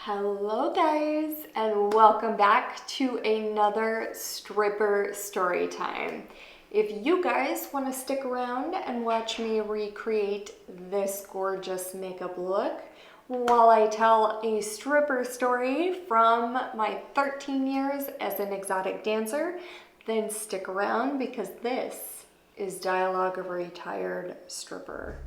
Hello guys, and welcome back to another stripper story time. If you guys want to stick around and watch me recreate this gorgeous makeup look while I tell a stripper story from my 13 years as an exotic dancer, then stick around because this is Dialogue of a Retired Stripper.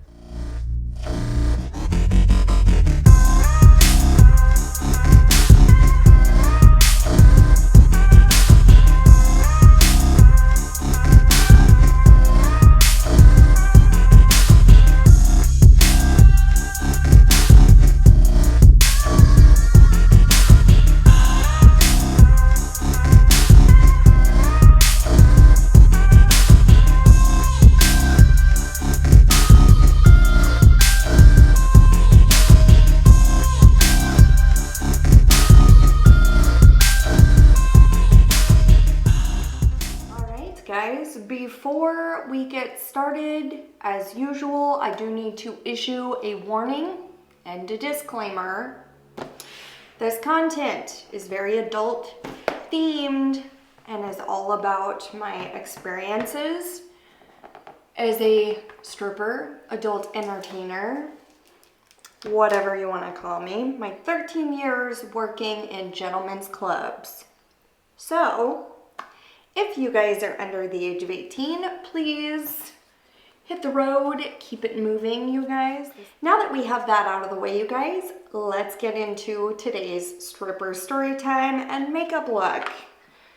Guys, before we get started, as usual, I do need to issue a warning and a disclaimer. This content is very adult themed and is all about my experiences as a stripper, adult entertainer, whatever you want to call me. My 13 years working in gentlemen's clubs. So, if you guys are under the age of 18, please hit the road, keep it moving, you guys. Now that we have that out of the way, you guys, let's get into today's stripper story time and makeup look.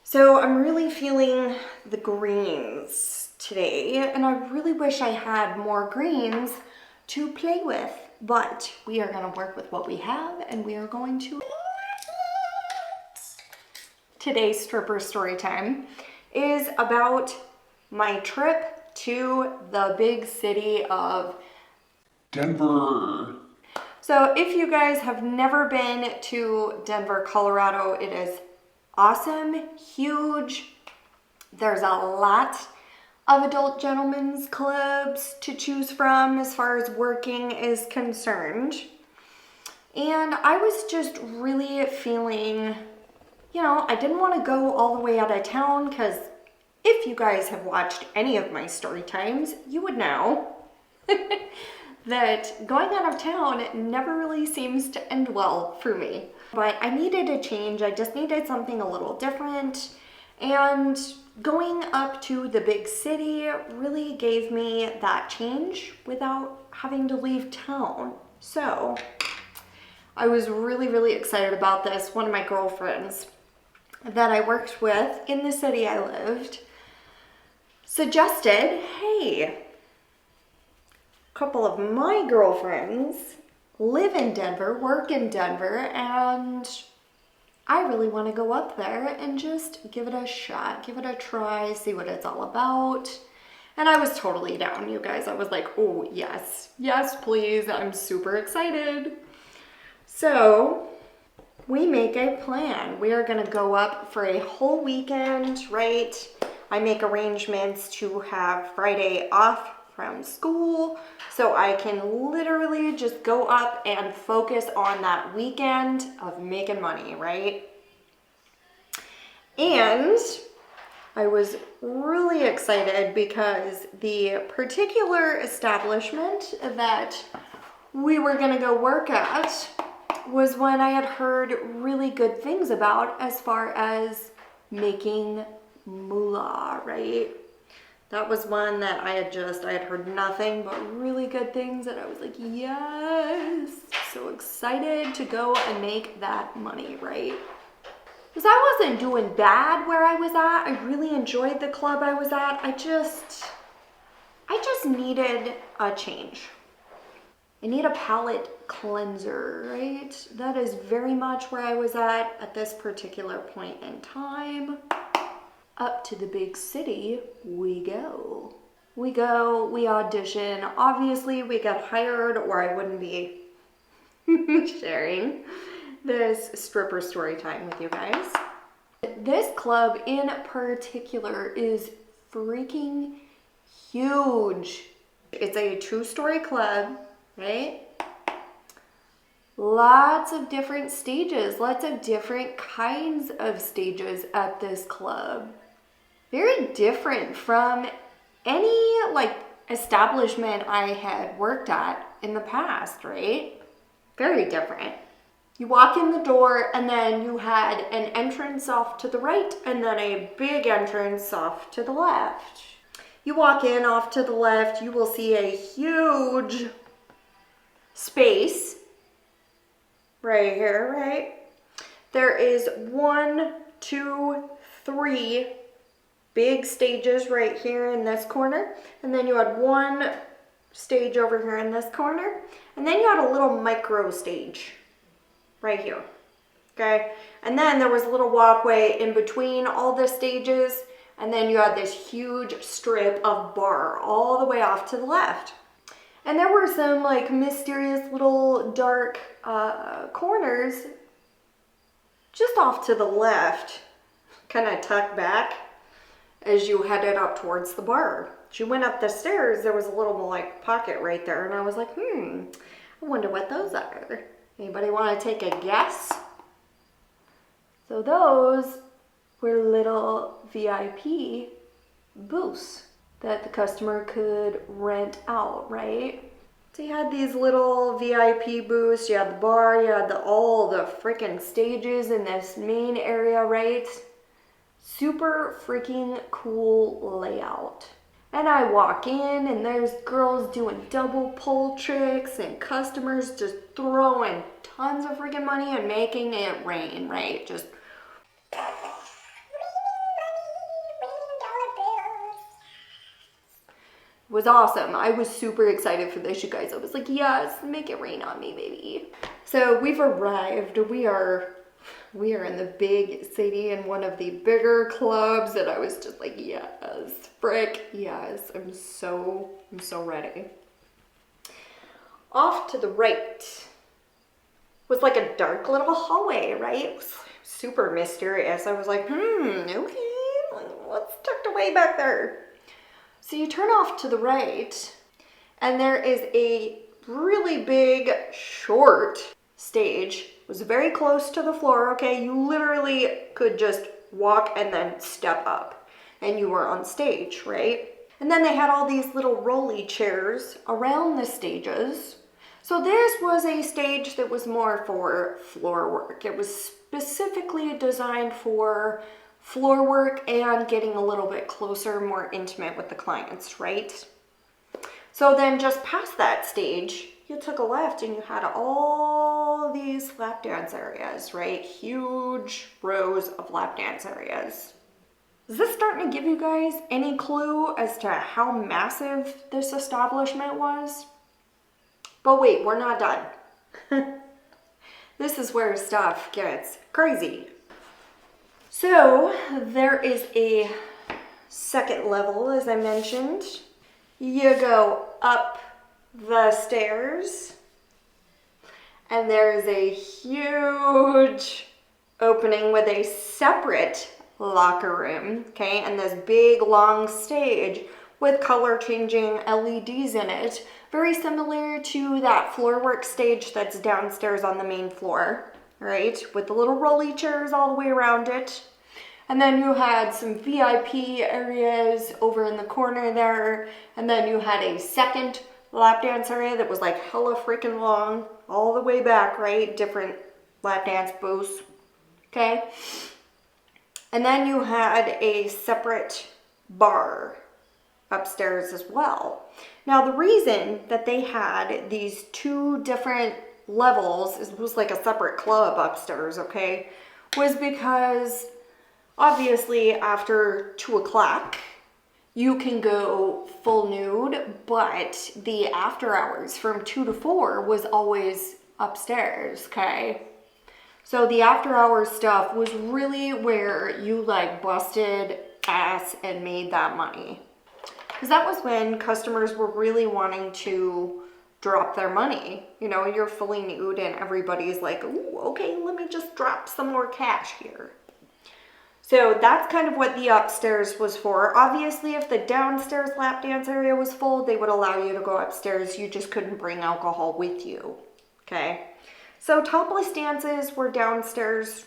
So I'm really feeling the greens today, and I really wish I had more greens to play with, but we are gonna work with what we have, and we are going to... Today's stripper story time is about my trip to the big city of Denver. So if you guys have never been to Denver, Colorado, it is awesome, huge. There's a lot of adult gentlemen's clubs to choose from as far as working is concerned. And I was just really feeling, I didn't want to go all the way out of town because if you guys have watched any of my story times, you would know that going out of town never really seems to end well for me. But I needed a change. I just needed something a little different. And going up to the big city really gave me that change without having to leave town. So I was really, really excited about this. One of my girlfriends that I worked with in the city I lived suggested, hey, a couple of my girlfriends live in Denver, work in Denver, and I really want to go up there and just give it a shot, give it a try, see what it's all about. And I was totally down, you guys. I was like, oh, yes, please. I'm super excited. So we make a plan. We are gonna go up for a whole weekend, right? I make arrangements to have Friday off from school so I can literally just go up and focus on that weekend of making money, right? And I was really excited because the particular establishment that we were gonna go work at was one I had heard really good things about as far as making moolah, right? That was one that I had heard nothing but really good things, and I was like, yes, so excited to go and make that money, right? Because I wasn't doing bad where I was at. I really enjoyed the club I was at. I just needed a change. I need a palate cleanser, right? That is very much where I was at this particular point in time. Up to the big city we go. We audition. Obviously, we got hired or I wouldn't be sharing this stripper story time with you guys. This club in particular is freaking huge. It's a 2-story club, right? Lots of different stages, lots of different kinds of stages at this club. Very different from any like establishment I had worked at in the past, right? Very different. You walk in the door and then you had an entrance off to the right and then a big entrance off to the left. You walk in off to the left, you will see a huge space right here, right? There is 1, 2, 3 big stages right here in this corner. And then you had one stage over here in this corner. And then you had a little micro stage right here, okay? And then there was a little walkway in between all the stages. And then you had this huge strip of bar all the way off to the left. And there were some like mysterious little dark corners just off to the left, kind of tucked back as you headed up towards the bar. As you went up the stairs, there was a little like pocket right there, and I was like, I wonder what those are. Anybody want to take a guess? So those were little VIP booths that the customer could rent out, right? So you had these little VIP booths, you had the bar, you had all the freaking stages in this main area, right? Super freaking cool layout. And I walk in and there's girls doing double pole tricks and customers just throwing tons of freaking money and making it rain, right? Just was awesome. I was super excited for this, you guys. I was like, yes, make it rain on me, baby. So we've arrived. We are in the big city in one of the bigger clubs, and I was just like, yes, frick, yes. I'm so ready. Off to the right was like a dark little hallway, right? It was super mysterious. I was like, okay, what's tucked away back there? So you turn off to the right, and there is a really big, short stage. It was very close to the floor, okay? You literally could just walk and then step up, and you were on stage, right? And then they had all these little rolly chairs around the stages. So this was a stage that was more for floor work. It was specifically designed for floor work and getting a little bit closer, more intimate with the clients, right? So then just past that stage, you took a left and you had all these lap dance areas, right? Huge rows of lap dance areas. Is this starting to give you guys any clue as to how massive this establishment was? But wait, we're not done. This is where stuff gets crazy. So there is a second level, as I mentioned. You go up the stairs, and there's a huge opening with a separate locker room, okay, and this big long stage with color changing LEDs in it, very similar to that floor work stage that's downstairs on the main floor, right, with the little rolly chairs all the way around it. And then you had some VIP areas over in the corner there, and then you had a second lap dance area that was like hella freaking long, all the way back, right, different lap dance booths, okay. And then you had a separate bar upstairs as well. Now the reason that they had these two different levels, it was like a separate club upstairs, okay, was because obviously after 2 o'clock you can go full nude, but the after hours from 2 to 4 was always upstairs, okay? So the after hours stuff was really where you like busted ass and made that money. Because that was when customers were really wanting to drop their money. You know, you're fully nude and everybody's like, ooh, okay, let me just drop some more cash here. So that's kind of what the upstairs was for. Obviously, if the downstairs lap dance area was full, they would allow you to go upstairs. You just couldn't bring alcohol with you, okay? So topless dances were downstairs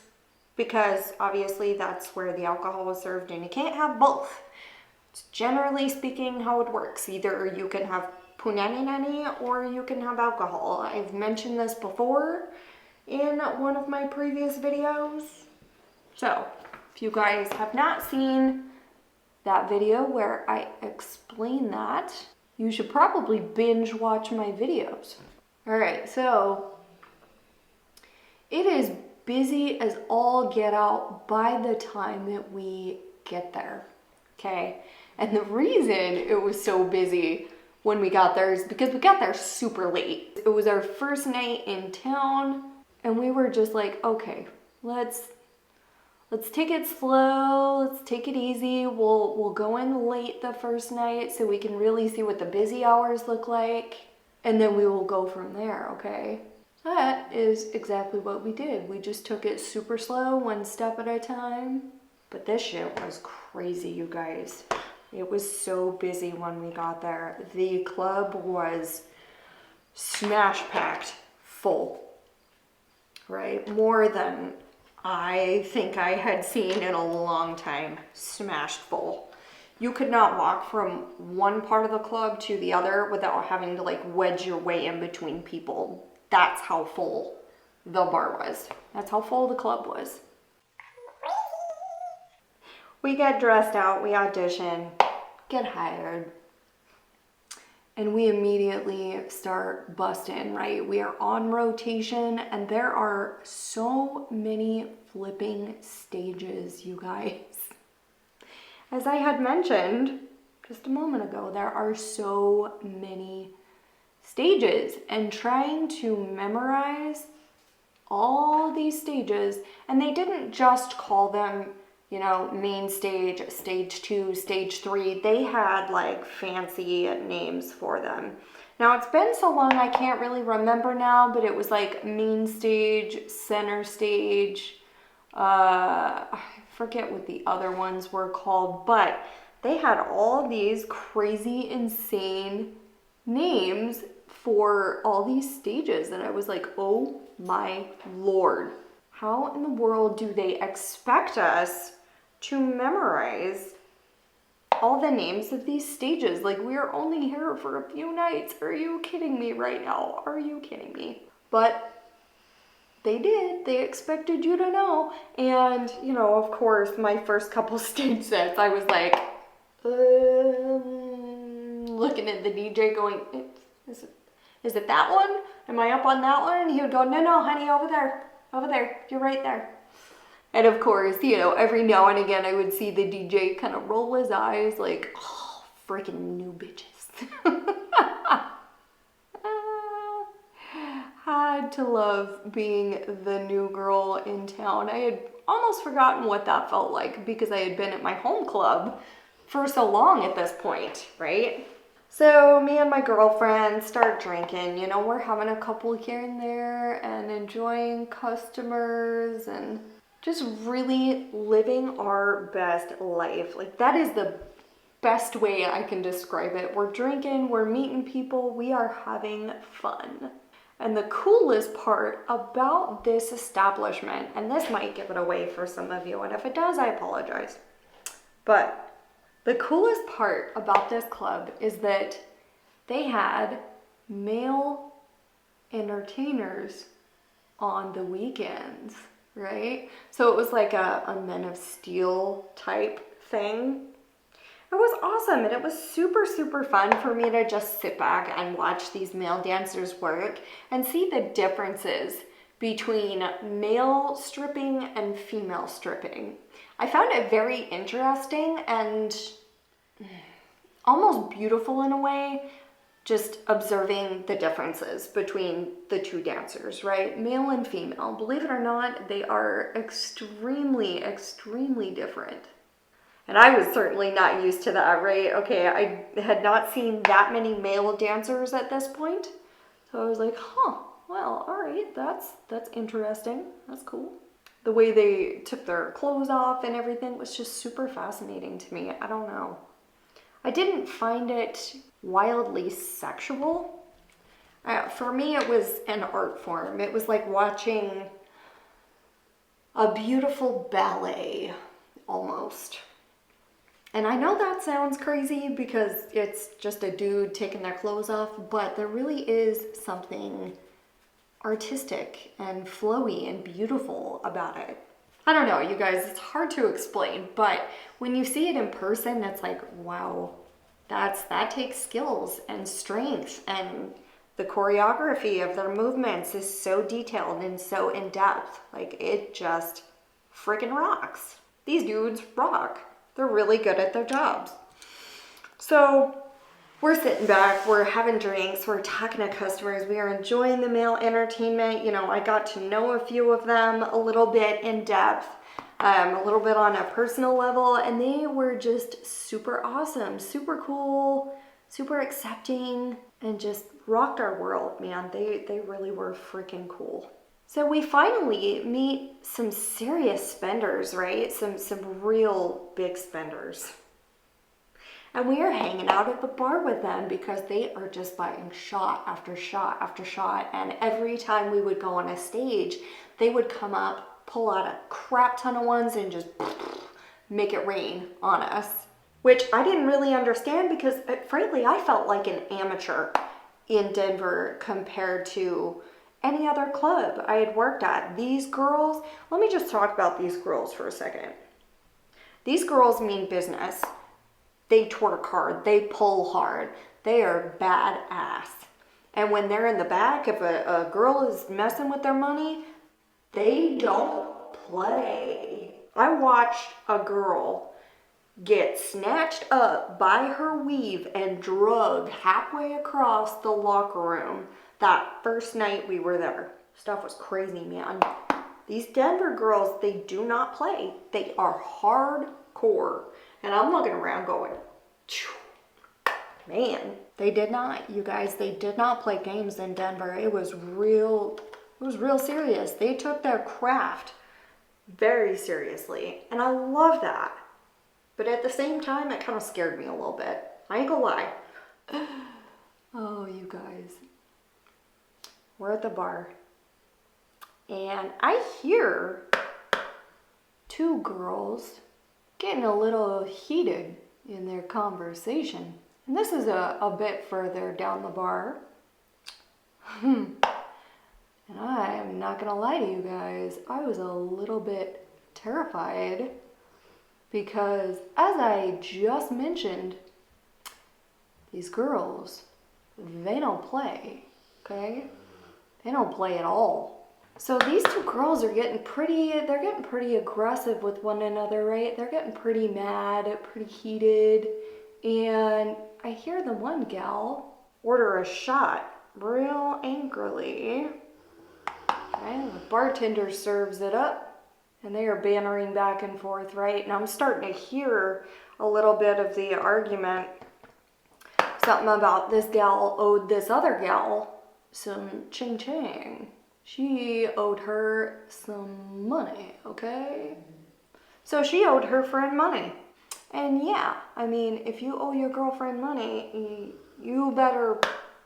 because obviously that's where the alcohol was served, and you can't have both. It's generally speaking how it works. Either you can have punani nani or you can have alcohol. I've mentioned this before in one of my previous videos. So if you guys have not seen that video where I explain that, you should probably binge watch my videos. All right, so it is busy as all get out by the time that we get there, okay? And the reason it was so busy when we got there is because we got there super late. It was our first night in town, and we were just like, okay, let's take it slow, let's take it easy. We'll go in late the first night so we can really see what the busy hours look like, and then we will go from there, okay? That is exactly what we did. We just took it super slow, one step at a time. But this shit was crazy, you guys. It was so busy when we got there. The club was smash packed full, right? More than I think I had seen in a long time, smashed full. You could not walk from one part of the club to the other without having to like wedge your way in between people. That's how full the bar was. That's how full the club was. We get dressed out, we audition, get hired, and we immediately start busting, right? We are on rotation, and there are so many flipping stages, you guys. As I had mentioned just a moment ago, there are so many stages, and trying to memorize all these stages, and they didn't just call them, you know, main stage, stage 2, stage 3. They had like fancy names for them. Now it's been so long I can't really remember now, but it was like main stage, center stage, I forget what the other ones were called, but they had all these crazy, insane names for all these stages, and I was like, oh my Lord, how in the world do they expect us to memorize all the names of these stages? Like, we are only here for a few nights. Are you kidding me right now? Are you kidding me? But they did. They expected you to know. And, you know, of course, my first couple stage sets, I was like, looking at the DJ going, is it that one? Am I up on that one? And he would go, no, honey, over there, you're right there. And of course, you know, every now and again, I would see the DJ kind of roll his eyes like, oh, freaking new bitches. Had to love being the new girl in town. I had almost forgotten what that felt like because I had been at my home club for so long at this point, right? So me and my girlfriend start drinking, you know, we're having a couple here and there and enjoying customers and just really living our best life. Like, that is the best way I can describe it. We're drinking, we're meeting people, we are having fun. And the coolest part about this establishment, and this might give it away for some of you, and if it does, I apologize, but the coolest part about this club is that they had male entertainers on the weekends, right? So it was like a Men of Steel type thing. It was awesome, and it was super, super fun for me to just sit back and watch these male dancers work and see the differences between male stripping and female stripping. I found it very interesting and almost beautiful in a way, just observing the differences between the two dancers, right? Male and female. Believe it or not, they are extremely, extremely different. And I was certainly not used to that, right? Okay, I had not seen that many male dancers at this point. So I was like, huh, well, all right, that's interesting. That's cool. The way they took their clothes off and everything was just super fascinating to me. I don't know. I didn't find it wildly sexual. For me, it was an art form. It was like watching a beautiful ballet, almost. And I know that sounds crazy because it's just a dude taking their clothes off, but there really is something artistic and flowy and beautiful about it. I don't know, you guys, it's hard to explain, but when you see it in person, it's like, wow, that takes skills and strength, and the choreography of their movements is so detailed and so in depth. Like, it just freaking rocks. These dudes rock. They're really good at their jobs. So we're sitting back, we're having drinks, we're talking to customers, we are enjoying the male entertainment. You know, I got to know a few of them a little bit in depth, a little bit on a personal level, and they were just super awesome, super cool, super accepting, and just rocked our world, man. They really were freaking cool. So we finally meet some serious spenders, right? Some real big spenders. And we are hanging out at the bar with them because they are just buying shot after shot after shot. And every time we would go on a stage, they would come up, pull out a crap ton of ones and just make it rain on us. Which I didn't really understand because, frankly, I felt like an amateur in Denver compared to any other club I had worked at. These girls, let me just talk about these girls for a second. These girls mean business. They twerk hard, they pull hard, they are badass. And when they're in the back, if a girl is messing with their money, they don't play. I watched a girl get snatched up by her weave and drugged halfway across the locker room that first night we were there. Stuff was crazy, man. These Denver girls, they do not play. They are hardcore. And I'm looking around going, man, they did not, you guys, they did not play games in Denver. It was real serious. They took their craft very seriously. And I love that. But at the same time, it kind of scared me a little bit. I ain't gonna lie. Oh, you guys. We're at the bar. And I hear two girls getting a little heated in their conversation. And this is a bit further down the bar. And I am not gonna lie to you guys, I was a little bit terrified because, as I just mentioned, these girls, they don't play, okay? They don't play at all. So these two girls are getting pretty aggressive with one another, right? They're getting pretty mad, pretty heated. And I hear the one gal order a shot real angrily. Okay, the bartender serves it up and they are bantering back and forth, right? And I'm starting to hear a little bit of the argument. Something about this gal owed this other gal some ching-ching. She owed her some money, okay? So she owed her friend money. And yeah, I mean, if you owe your girlfriend money, you better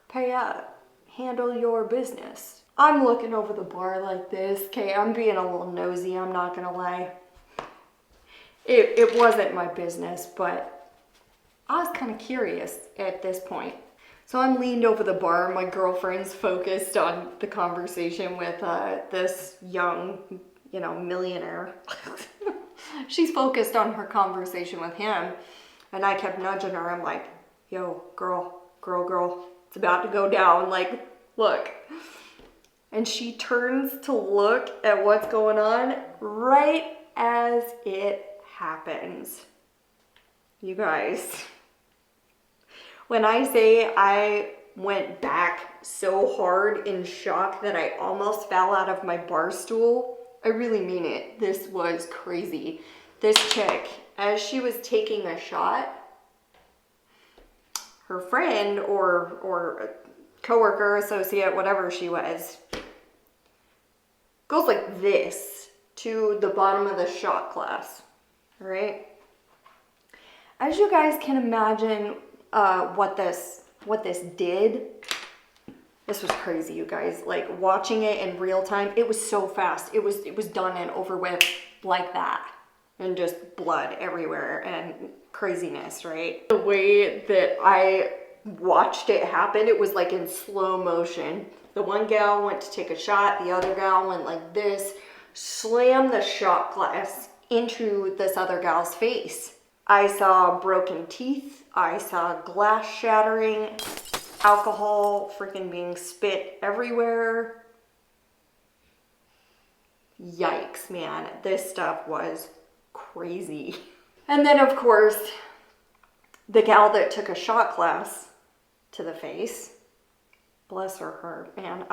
pay up. Handle your business. I'm looking over the bar like this. Okay, I'm being a little nosy, I'm not gonna lie. It wasn't my business, but I was kind of curious at this point. So I'm leaned over the bar. My girlfriend's focused on the conversation with this young, millionaire. She's focused on her conversation with him. And I kept nudging her. I'm like, yo, girl, it's about to go down. Like, look. And she turns to look at what's going on right as it happens. You guys. When I say I went back so hard in shock that I almost fell out of my bar stool, I really mean it. This was crazy. This chick, as she was taking a shot, her friend or coworker, associate, whatever she was, goes like this to the bottom of the shot glass, all right? As you guys can imagine, what this did, This was crazy, you guys. Like watching it in real time, it was so fast. It was done and over with like that. And just blood everywhere and craziness, right? The way that I watched it happen, it was like in slow motion. The one gal went to take a shot, the other gal went like this, slammed the shot glass into this other gal's face. I saw broken teeth, I saw glass shattering, alcohol freaking being spit everywhere. Yikes, man, this stuff was crazy. And then of course, the gal that took a shot glass to the face, bless her heart, man,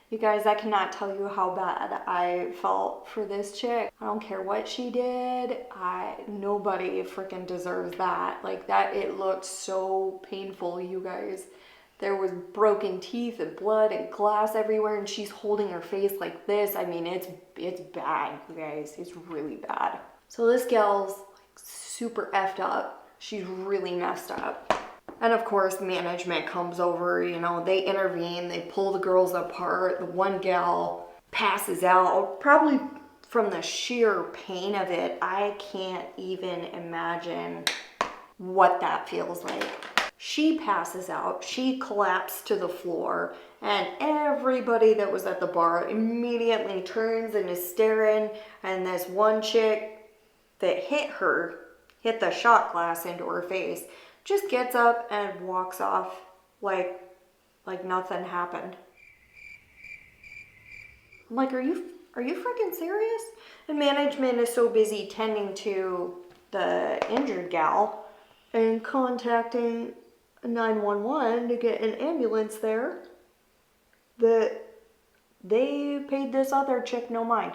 you guys, I cannot tell you how bad I felt for this chick. I don't care what she did. Nobody freaking deserves that. Like that, it looked so painful, you guys. There was broken teeth and blood and glass everywhere, and she's holding her face like this. I mean, it's bad, you guys. It's really bad. So this gal's like super effed up. She's really messed up. And of course, management comes over, you know, they intervene, they pull the girls apart. The one gal passes out, probably from the sheer pain of it. I can't even imagine what that feels like. She passes out, she collapsed to the floor, and everybody that was at the bar immediately turns and is staring, and this one chick that hit the shot glass into her face, just gets up and walks off like nothing happened. I'm like, are you freaking serious? And management is so busy tending to the injured gal and contacting 911 to get an ambulance there that they paid this other chick no mind.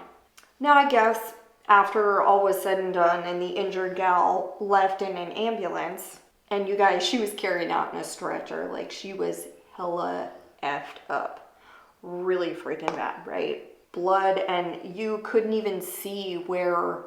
Now I guess after all was said and done and the injured gal left in an ambulance, and you guys, she was carried out in a stretcher. Like she was hella effed up. Really freaking bad, right? Blood, and you couldn't even see where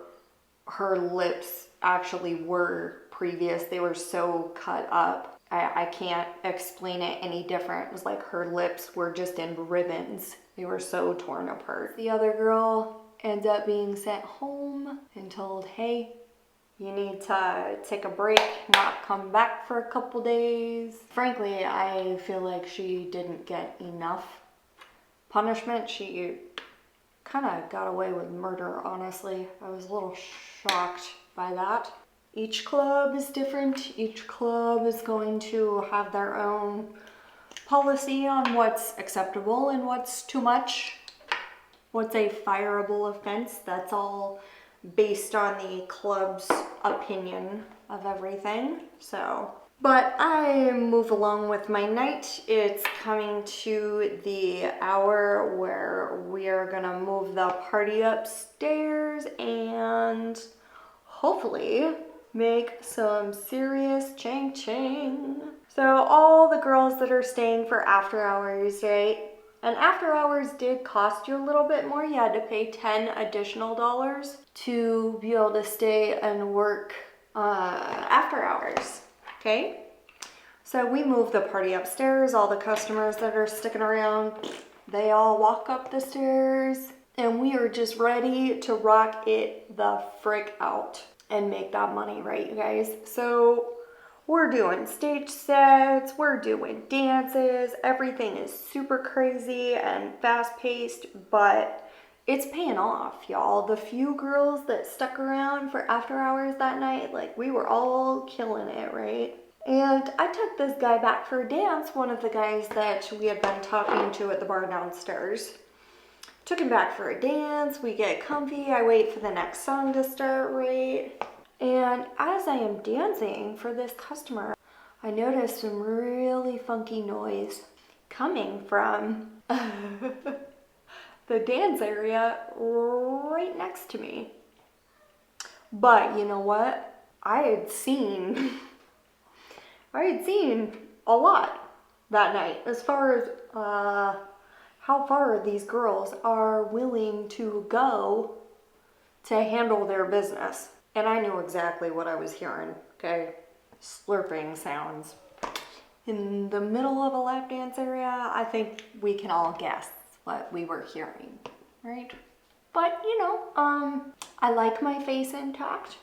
her lips actually were previous. They were so cut up. I can't explain it any different. It was like her lips were just in ribbons. They were so torn apart. The other girl ends up being sent home and told, hey, you need to take a break, not come back for a couple days. Frankly, I feel like she didn't get enough punishment. She kind of got away with murder, honestly. I was a little shocked by that. Each club is different. Each club is going to have their own policy on what's acceptable and what's too much. What's a fireable offense. That's all based on the club's opinion of everything. So, but I move along with my night. It's coming to the hour where we are gonna move the party upstairs and hopefully make some serious ching. So all the girls that are staying for after hours, right? And after hours did cost you a little bit more. You had to pay $10 additional to be able to stay and work after hours, okay? So we moved the party upstairs. All the customers that are sticking around, they all walk up the stairs, and we are just ready to rock it the frick out and make that money, right, you guys? So we're doing stage sets, we're doing dances, everything is super crazy and fast-paced, but it's paying off, y'all. The few girls that stuck around for after hours that night, like, we were all killing it, right? And I took this guy back for a dance, one of the guys that we had been talking to at the bar downstairs. Took him back for a dance, we get comfy, I wait for the next song to start, right? And as I am dancing for this customer, I noticed some really funky noise coming from the dance area right next to me. But you know what? I had seen a lot that night as far as how far these girls are willing to go to handle their business. And I knew exactly what I was hearing, okay? Slurping sounds. in the middle of a lap dance area, I think we can all guess what we were hearing, right? But you know, I like my face intact.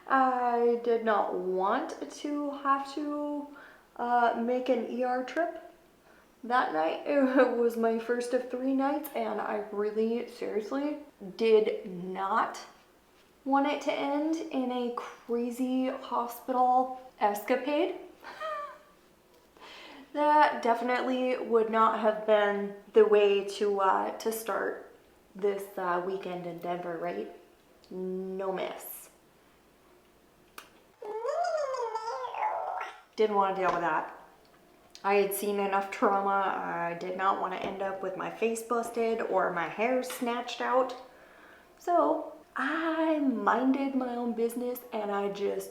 I did not want to have to make an ER trip that night. It was my first of 3 nights, and I really, seriously, did not want it to end in a crazy hospital escapade. That definitely would not have been the way to start this weekend in Denver, right? No miss. Didn't want to deal with that. I had seen enough trauma. I did not want to end up with my face busted or my hair snatched out. So I minded my own business and I just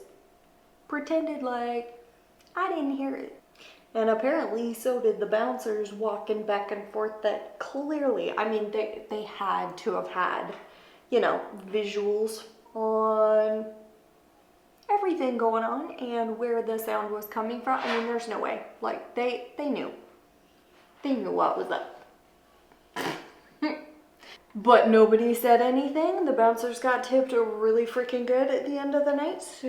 pretended like I didn't hear it. And apparently so did the bouncers walking back and forth that clearly, I mean, they had to have had, you know, visuals on everything going on and where the sound was coming from. I mean, there's no way. Like, they knew. They knew what was up. But nobody said anything. The bouncers got tipped really freaking good at the end of the night, so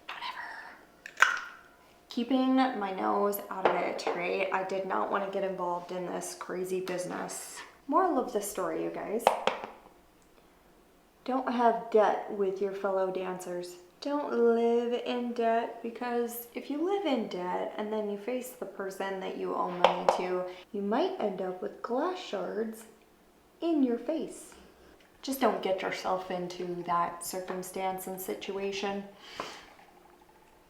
whatever. Keeping my nose out of it, right? I did not want to get involved in this crazy business. Moral of the story, you guys. Don't have debt with your fellow dancers. Don't live in debt, because if you live in debt and then you face the person that you owe money to, you might end up with glass shards in your face. Just don't get yourself into that circumstance and situation.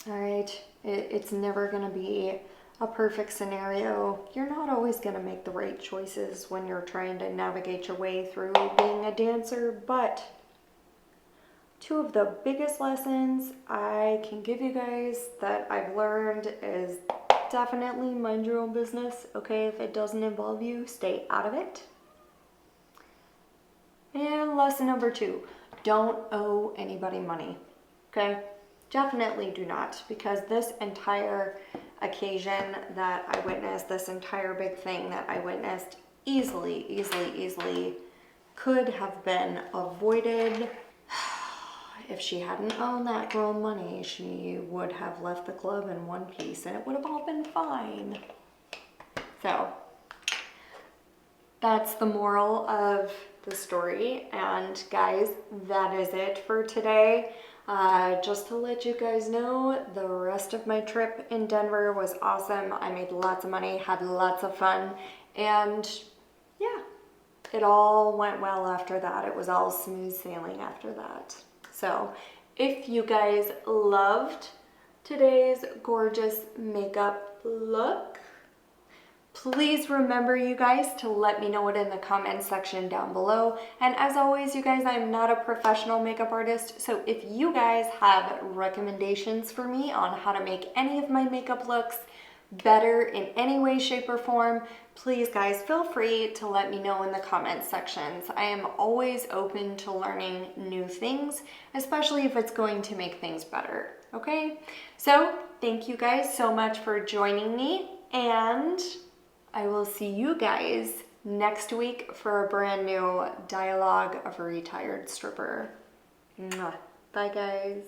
All right, it's never gonna be a perfect scenario. You're not always gonna make the right choices when you're trying to navigate your way through being a dancer, but 2 of the biggest lessons I can give you guys that I've learned is definitely mind your own business, okay? If it doesn't involve you, stay out of it. And lesson number 2, don't owe anybody money, okay? Definitely do not, because this entire occasion that I witnessed, this entire big thing that I witnessed, easily could have been avoided. If she hadn't owed that girl money, she would have left the club in one piece and it would have all been fine. So that's the moral of the story. And guys, that is it for today. Just to let you guys know, the rest of my trip in Denver was awesome. I made lots of money, had lots of fun, and yeah, it all went well after that. It was all smooth sailing after that. So if you guys loved today's gorgeous makeup look, please remember, you guys, to let me know it in the comment section down below. And as always, you guys, I'm not a professional makeup artist, so if you guys have recommendations for me on how to make any of my makeup looks better in any way, shape, or form, please, guys, feel free to let me know in the comment sections. I am always open to learning new things, especially if it's going to make things better, okay? So thank you guys so much for joining me, and I will see you guys next week for a brand new dialogue of a retired stripper. Mwah. Bye, guys.